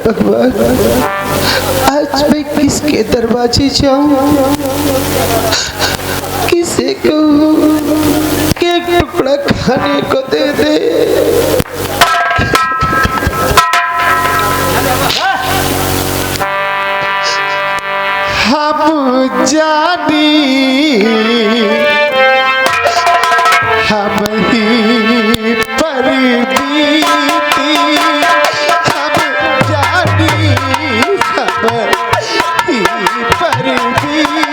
भगवान, आज मैं किसके दरवाजे जाऊं, किसे कहूं कि एक टुकड़ा खाने को दे दे। हम जानी हम ही पर बीती, हम जानी हम ही पर बीती।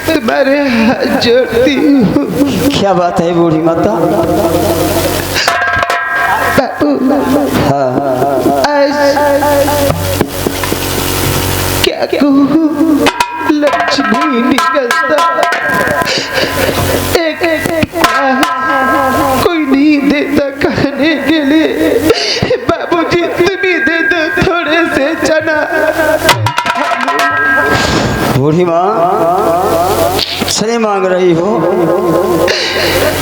तुम्हारे हाथ जोड़ती हूँ। क्या बात है बूढ़ी माता? क्या कहूँ, लक्ष्मी निकलता एक कोई नहीं देता खाने के लिए। बाबूजी तुम ही दे दो थोड़े से चना। बूढ़ी माँ सही मांग रही हो।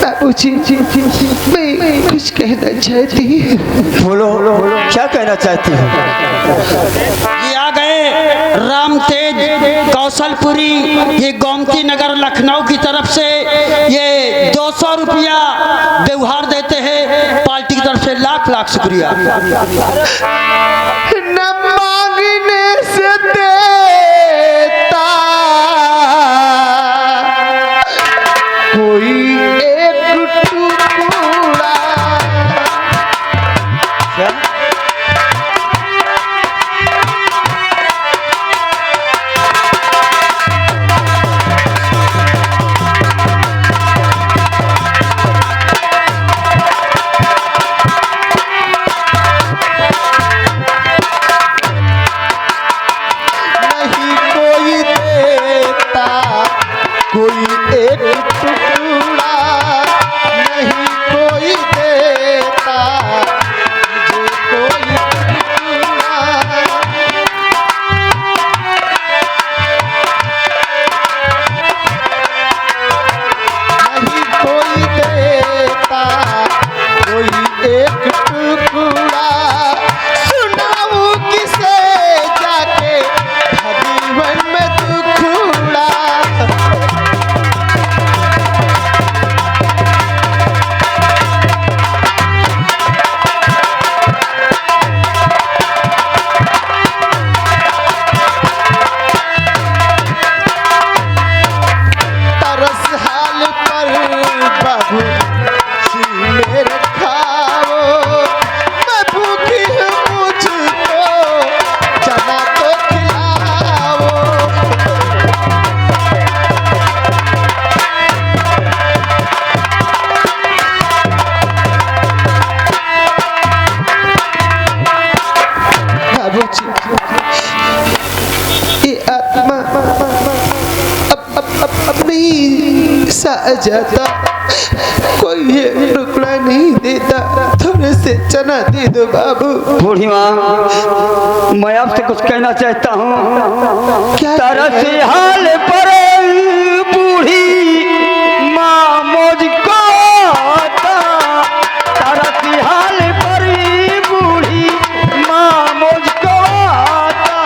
बाबूजी मैं कुछ कुछ कहना चाहती है? बोलो क्या कहना चाहती हो? ये आ गए राम तेज कौशलपुरी, ये गोमती नगर लखनऊ की तरफ से ये 200 रुपया व्यवहार देते हैं पार्टी की तरफ से। लाख लाख शुक्रिया। न मांगने से देता कोई एक टुकड़ा। क्या? नहीं कोई देता कोई एक टुकड़ा, नहीं कोई देता मुझे कोई टुकड़ा। नहीं कोई देता कोई एक टुकड़ा। सुनाऊं किसे जाके जीवन में दुखड़ा। तरस हाल पर बाबू जी मेरे खाओ। मैं भूखी हूँ मुझको चना तो खिलाओ। बाबूजी ये आत्मा अब नहीं सा जाता। कोई ये टुकड़ा नहीं देता, थोड़े से चना दे दो बाबू। बूढ़ी माँ, मैं आपसे कुछ कहना चाहता हूँ। क्या तरस हाल पर बूढ़ी माँ मुझको आता। तरस हाल पर बूढ़ी माँ मुझको आता।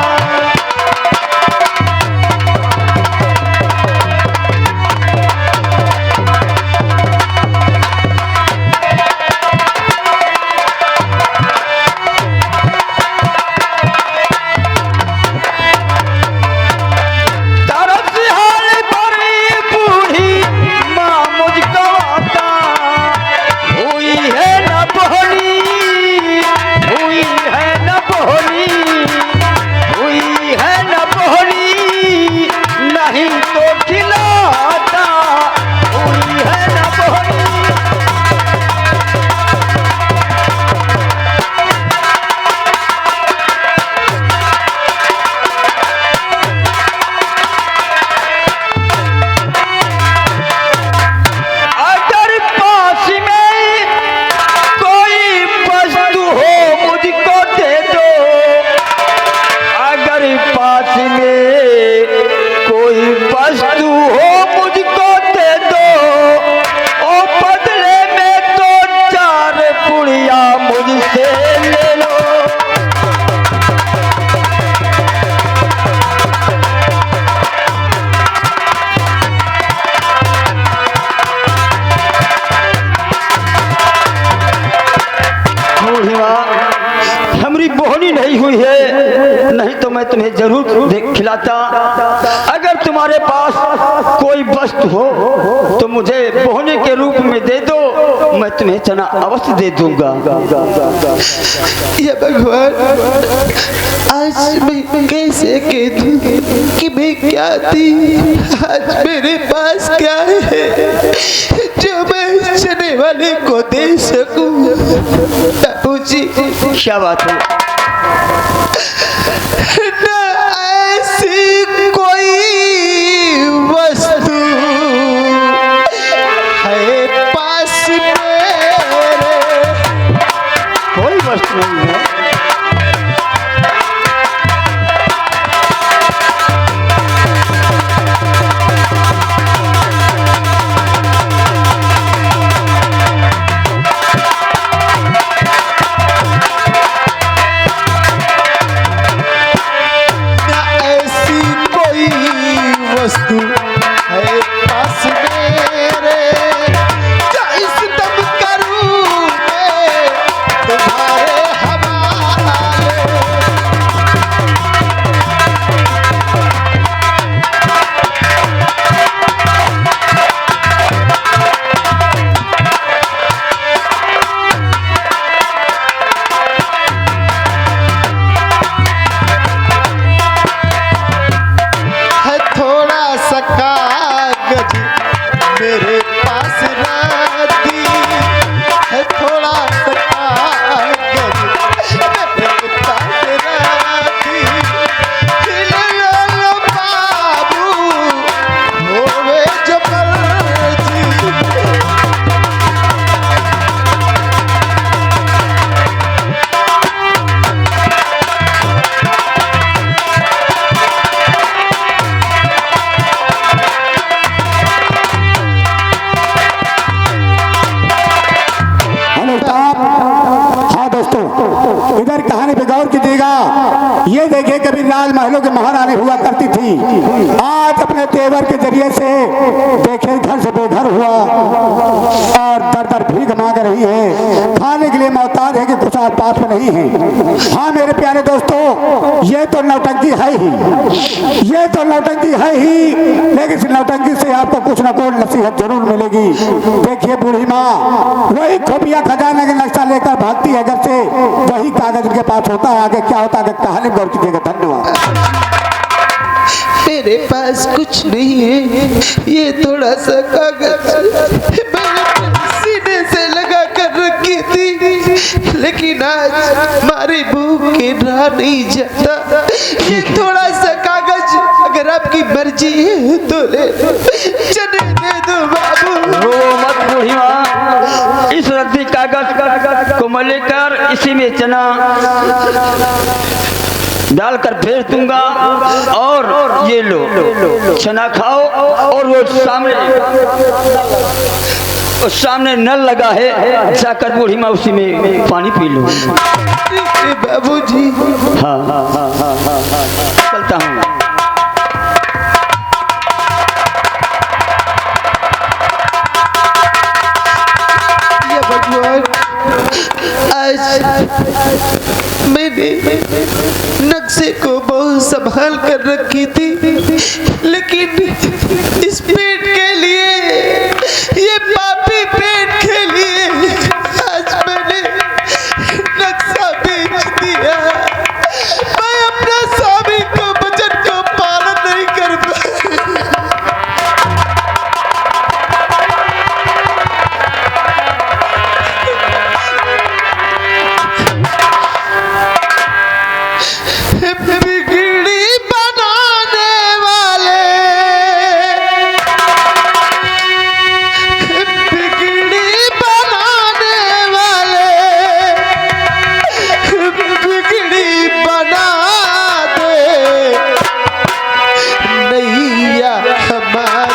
तरस हाल पर बूढ़ी माँ मुझको आता। हुई है न बोली, हुई है न बोली, हुई है न बोली, नहीं तो खिलाता। हुई है न बोली। अगर पास में कोई वस्तु हो मुझको दे दो। अगर पास में कोई वस्तु हो मुझको दे दो। ओ बदले में तो 4 पुड़िया मुझसे ले लो। बूढ़ी माँ, हमारी बोहनी नहीं हुई है, नहीं तो मैं तुम्हें जरूर खिलाता। अगर तुम्हारे पास कोई वस्तु हो तो मुझे बोहनी के रूप में दे दो, मैं तुम्हें चना अवश्य दे दूंगा। ये भगवान, आज मैं कैसे कह दूं कि मैं क्या थी? आज मेरे पास क्या है जो मैं चने वाले को दे सकूं? बाबूजी, क्या बात है? ना ऐसी कोई वस्तु है पास मेरे। कोई वस्तु नहीं है। देखिए कभी लाल महलों के महारानी हुआ करती थी, आज अपने तेवर के जरिए से देखे घर से बेघर हुआ और दर दर भीख मांग रही है, खाने के लिए मोहताज है कि कुछ आज पास में नहीं है। हाँ मेरे प्यारे दोस्तों, ये तो नौटंकी है ही, ये तो नौटंकी है ही, लेकिन इस नौटंकी से आपको कुछ न कुछ नसीहत जरूर मिलेगी। देखिए बूढ़ी माँ वही खुफिया खजाने का नक्शा लेकर भागती है घर से, वही कागज उनके पास होता है, आगे क्या होता है कहानी गौर कीजिएगा। धन्यवाद। मेरे पास कुछ नहीं है, ये थोड़ा सा कागज मैंने सीने से लगा कर रखी थी, लेकिन आज हमारी भूख के रहा नहीं जाता। ये थोड़ा सा कागज अगर आपकी मर्जी है तो ले लो, चने दे दो बाबू। रो मत बूढ़ी माँ, इस रद्दी कागज को मैं लेकर इसी में चना डालकर भेज दूंगा और ये लो चना खाओ, और वो सामने नल लगा है, जाकर बूढ़ी माँ उसी में पानी पी लो। बाबूजी हाँ हाँ हाँ हाँ हाँ हाँ, चलता हूँ। आज मैंने नक्शे को बहुत संभाल कर रखी थी, लेकिन इस पेट के लिए, ये पापी पेट के लिए आज मैंने नक्शा बेच दिया। मैं अपने स्वामी को वचन को पालन नहीं कर पाया। बिगड़ी बनाने वाले, बिगड़ी बनाने वाले, बिगड़ी बना दे नैया हमारी भगवान,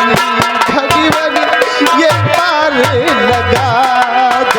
ये पार लगा दे।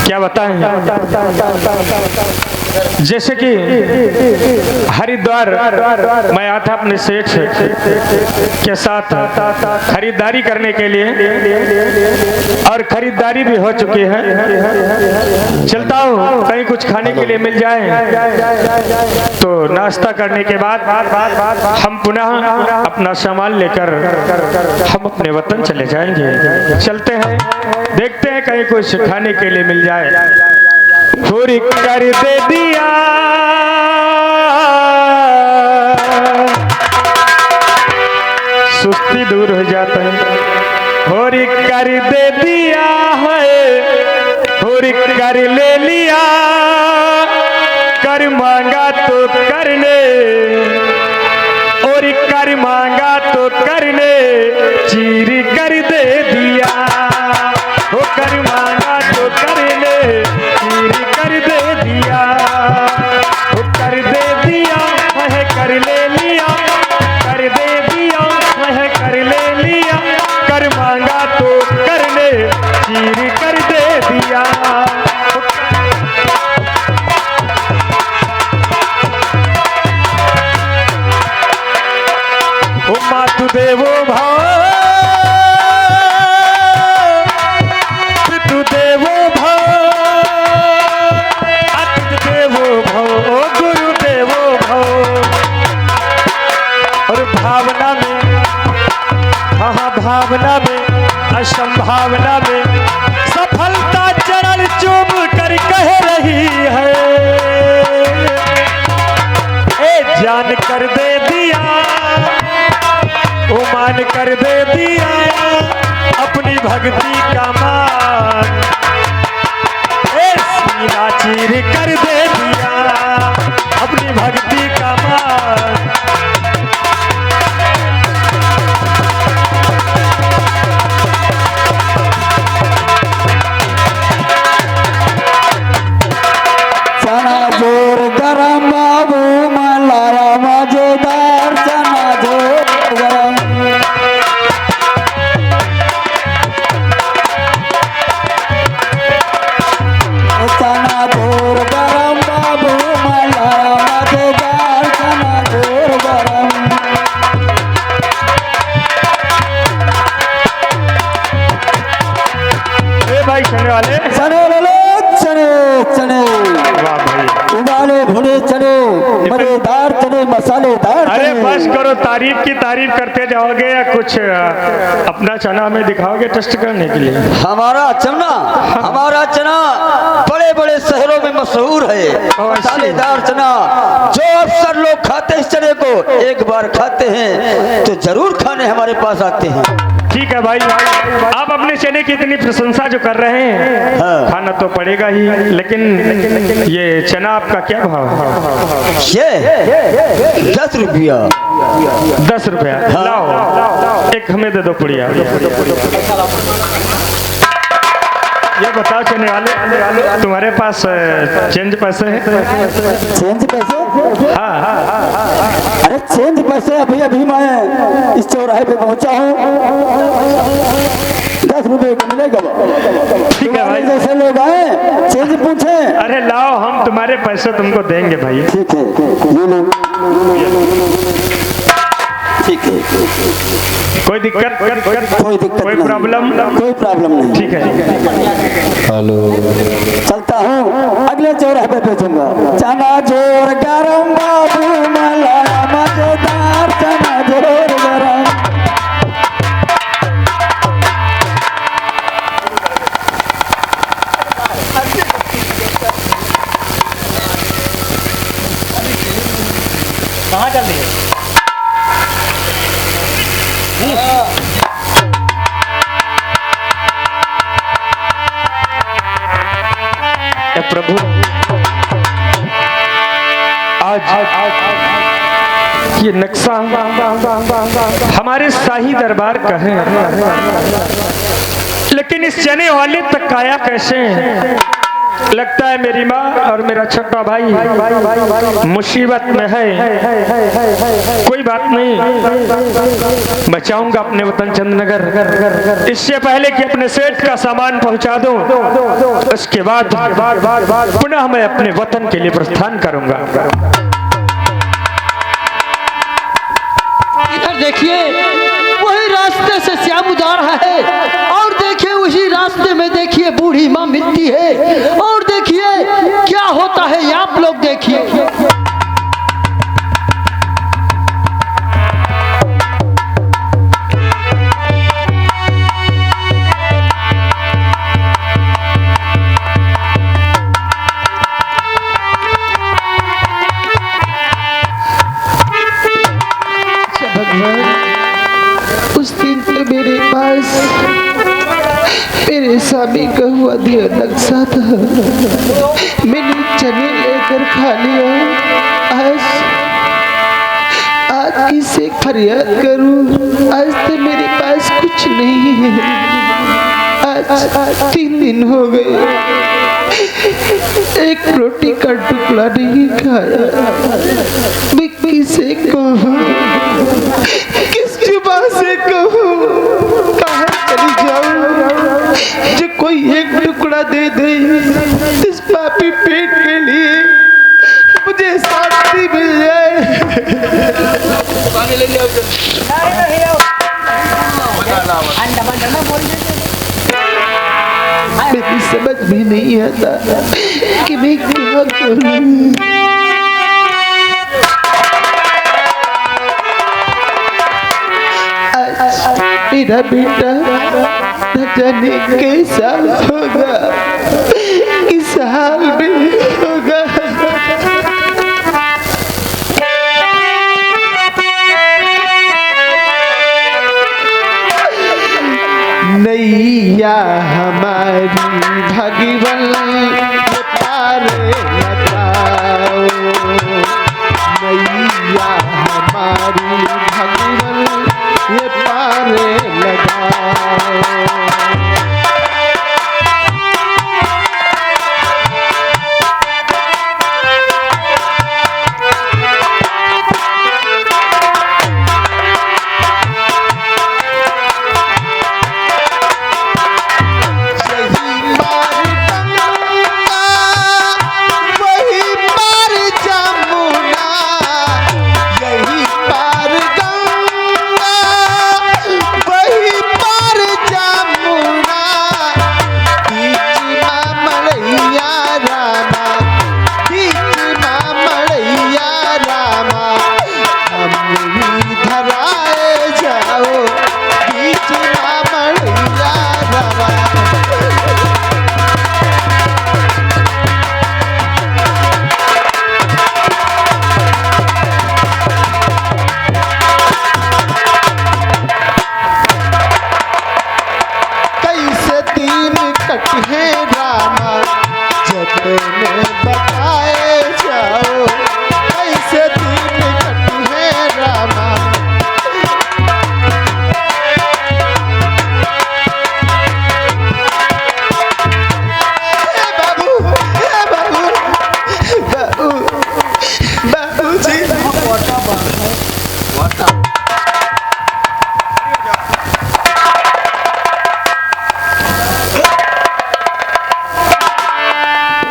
क्या बताएं, जैसे कि हरिद्वार मैं आया था अपने सेठ के साथ खरीदारी करने के लिए, और खरीदारी भी हो चुकी है। चलता हूँ कहीं कुछ खाने के लिए मिल जाए, तो नाश्ता करने के बाद हम पुनः अपना सामान लेकर हम अपने वतन चले जाएंगे। चलते हैं, देखते हैं कहीं कुछ खाने के लिए मिल जाए। पूरी कर दे दिया सुस्ती दूर हो जाता है, पूरी कर दे दिया है, पूरी कर ले लिया, कर मांगा तो करने, और कर मांगा तो करने, चीर कर दे दिया, वो कर मांगा तो मान कर दे दिया, ओ मान कर दे दिया अपनी भक्ति का मान, सीना चीर कर दे दिया अपनी भक्ति का मान। चना जोर गरम बाबू मलाया मजेदार, चना जोर गरम। चना जोर गरम बाबू मलाया मजेदार, चना जोर गरम। भाई चने वाले, चने ले लो, चने चने वाह भाई, उबाले भुने चने, मजेदार चने, मसालेदार। अरे बस करो, तारीफ की तारीफ करते जाओगे या कुछ अपना चना हमें दिखाओगे टेस्ट करने के लिए? हमारा चना बड़े बड़े शहरों में मशहूर है, मसालेदार चना। जो अक्सर लोग खाते इस चने को, एक बार खाते हैं तो जरूर खाने हमारे पास आते हैं। ठीक है भाई, आप अपने चने की इतनी प्रशंसा जो कर रहे हैं, हाँ। खाना तो पड़ेगा ही, लेकिन ये चना आपका क्या भाव है? ये 10 रुपया। 10 रुपया। लाओ एक हमें दे दो पुड़िया। ये बताओ चने वाले, तुम्हारे पास चेंज पैसे हैं? चेंज पैसे? हाँ। अरे चेंज पैसे अभी मैं इस चौराहे पे पहुंचा हूँ, 10 रुपए का मिलेगा। ठीक है भाई, जैसे लोग आए चेंज पूछे, अरे लाओ हम तुम्हारे पैसे तुमको देंगे भाई। ठीक है ये लो। ठीक है, कोई दिक्कत? कोई प्रॉब्लम? कोई प्रॉब्लम नहीं। ठीक है। चलता हूँ, अगले चौराहे पे बेचूंगा। चना जोर गरम बाबू मलाया मजेदार, चना जोर गरम। कहाँ चल रही है? प्रभु आज ये नक्शा हमारे शाही दरबार का है, लेकिन इस चने वाले तक आया कैसे? लगता है मेरी माँ और मेरा छोटा भाई मुसीबत में है। कोई बात नहीं, बचाऊंगा अपने वतन चंदनगर। इससे पहले कि अपने सेठ का सामान पहुंचा दूं, उसके बाद पुनः मैं अपने वतन के लिए प्रस्थान करूंगा। इधर देखिए, वही रास्ते से श्याम उजा रहा है, और देखिए उसी रास्ते में देखिए बूढ़ी माँ मिलती है, और देखिए क्या होता है आप लोग देखिए। उस दिन पे मेरे पास मेरे स्वामी का हुआ दिया नक्शा था, मैंने चने लेकर खा लिया। आज किसे फरियाद करूं? आज तो मेरे पास कुछ नहीं है। आज 3 दिन हो गए, एक रोटी का टुकड़ा नहीं खाया। मैं किसे कहूं, किस जुबान से कहूं, कहाँ चली जाऊं? जो कोई एक टुकड़ा दे दे इस पापी पेट के लिए, मुझे शांति मिल जाए। मेरी समझ में नहीं आता कि मैं क्या करूं। मेरा बेटा न जाने कैसा होगा, किस हाल में होगा। भगवन ये पारे लगाओ, नैया हमारी भगवन ये पारे लगाओ।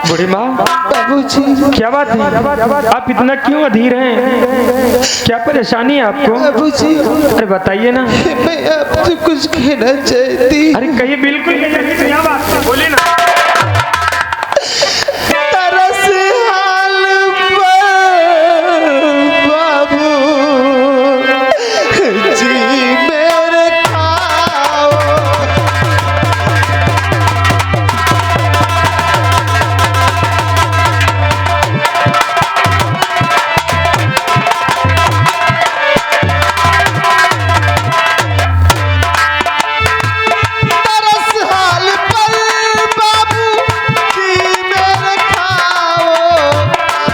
बूढ़ी माँ, बाबूजी क्या बात है? आप इतना क्यों अधीर हैं? क्या परेशानी है आपको? बाबूजी अरे बताइए ना। मैं आपसे कुछ कहना चाहती। अरे कहिए, बिल्कुल क्या बात है, बोलिए ना। तरस हाल पर बाबू जी मेरे खाओ, तरस हाल पर बाबू जी मेरे खाओ,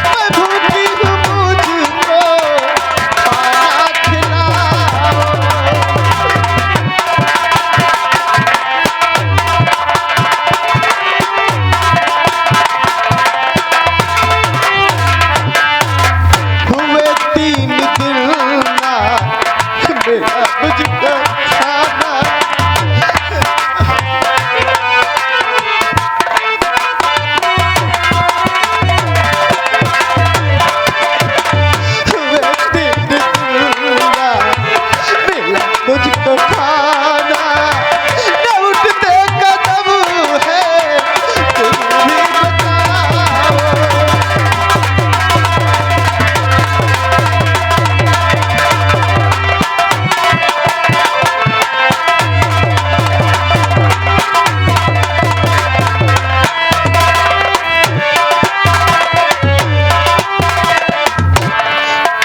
मैं भूखी हूँ मुझको खाना खिलाओ। हुए 3 दिन ना मेरा मुझको खाना, हुए 3 दिन ना मेरा मुझको खाना, न उठते कदम है तुम भी बताओ।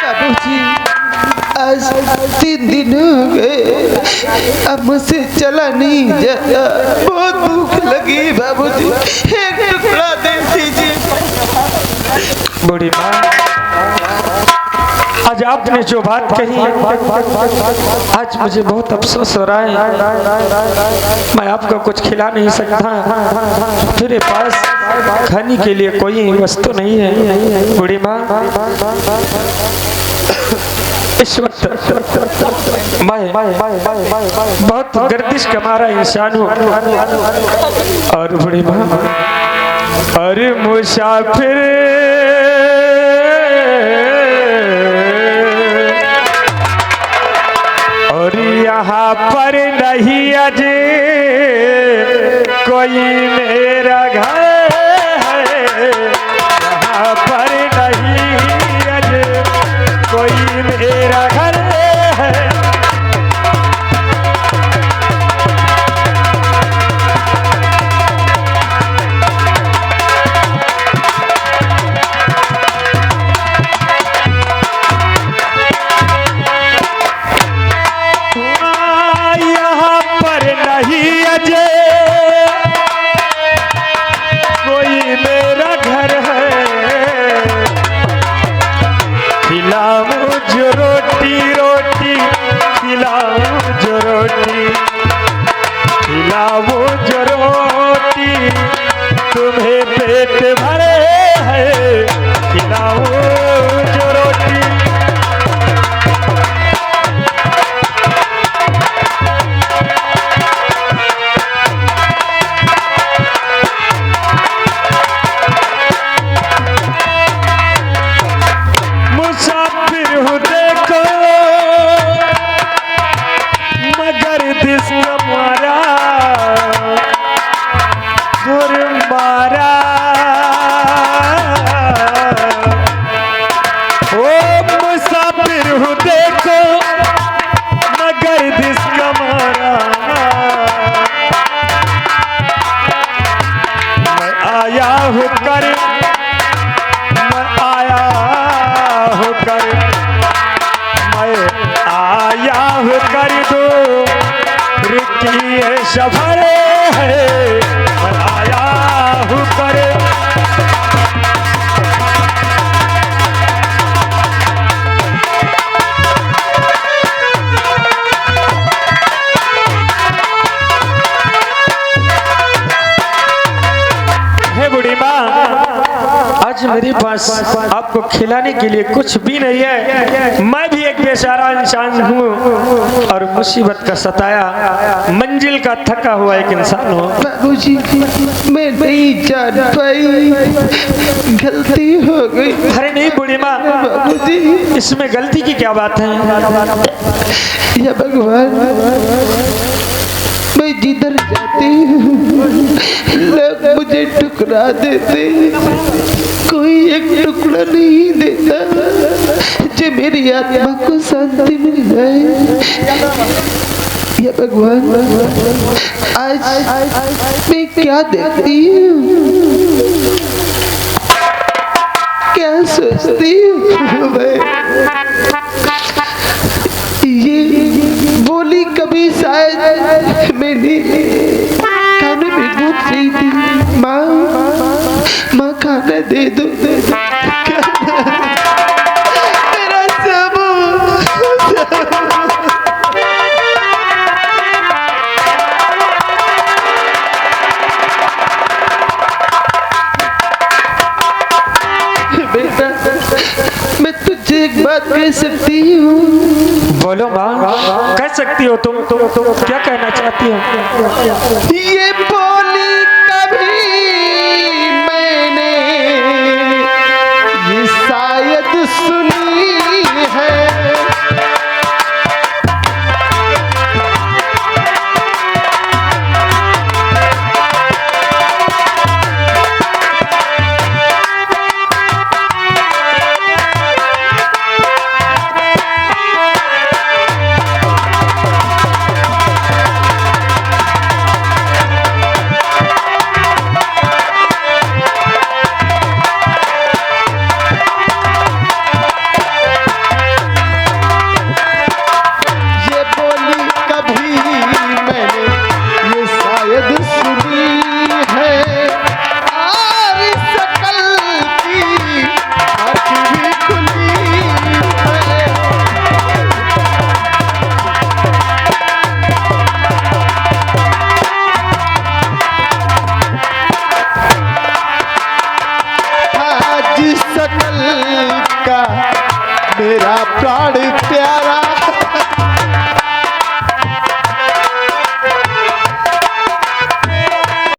बाबूजी आज 3 दिन हो गए, अब मुझसे चला नहीं जाता, बहुत भूख लगी बाबूजी, एक टुकड़ा दे दीजिए। बूढ़ी माँ, आज आपने जो बात कही, आज मुझे बहुत अफसोस हो रहा है। मैं आपको कुछ खिला नहीं सकता, मेरे पास खाने के लिए कोई वस्तु नहीं है। बूढ़ी माँ, इस वक्त मैं बहुत गर्दिश का मारा इंसान हूँ। और बूढ़ी माँ, अरे मुसाफिर और यहाँ पर नहीं अजे कोई मेरा घर है, यहाँ पर नहीं अजे कोई मेरा घर है। यहाँ पर नहीं अजे हमारा ओ मुसाफिर हूँ देखो मगर दिस कमारा मैं आया हूँ कर मैं आया हूँ कर मैं आया हूँ कर दो रुकिए शफरे है मैं आया हूँ कर हे बूढ़ी माँ आज मेरे पास आपको खिलाने के लिए कुछ भी नहीं है। मैं भी एक बेचारा इंसान हूँ और मुसीबत का सताया मंजिल का थका हुआ एक इंसान हूँ। बाबूजी मैं नहीं जान पाई, गलती हो गई। अरे नहीं बूढ़ी माँ, बाबूजी इसमें गलती की क्या बात है। या भगवान मैं जिधर जाती हूँ लोग मुझे ठुकरा देते, कोई एक टुकड़ा नहीं देता जो मेरी आत्मा को शांति मिल जाए। या भगवान आज मैं क्या देखती हूँ, क्या सोचती हूँ मैं, ये बोली कभी शायद मैंने खाने में गूंथ रही थी, माँ माँ खाना दे दो, मेरा सब बेटा मैं तुझे एक बात कह सकती हूँ। बोलो माँ, कह सकती हो तुम क्या कहना चाहती हो। ये बोली कभी मैंने ये शायद सुनी है, मेरा प्राण प्यारा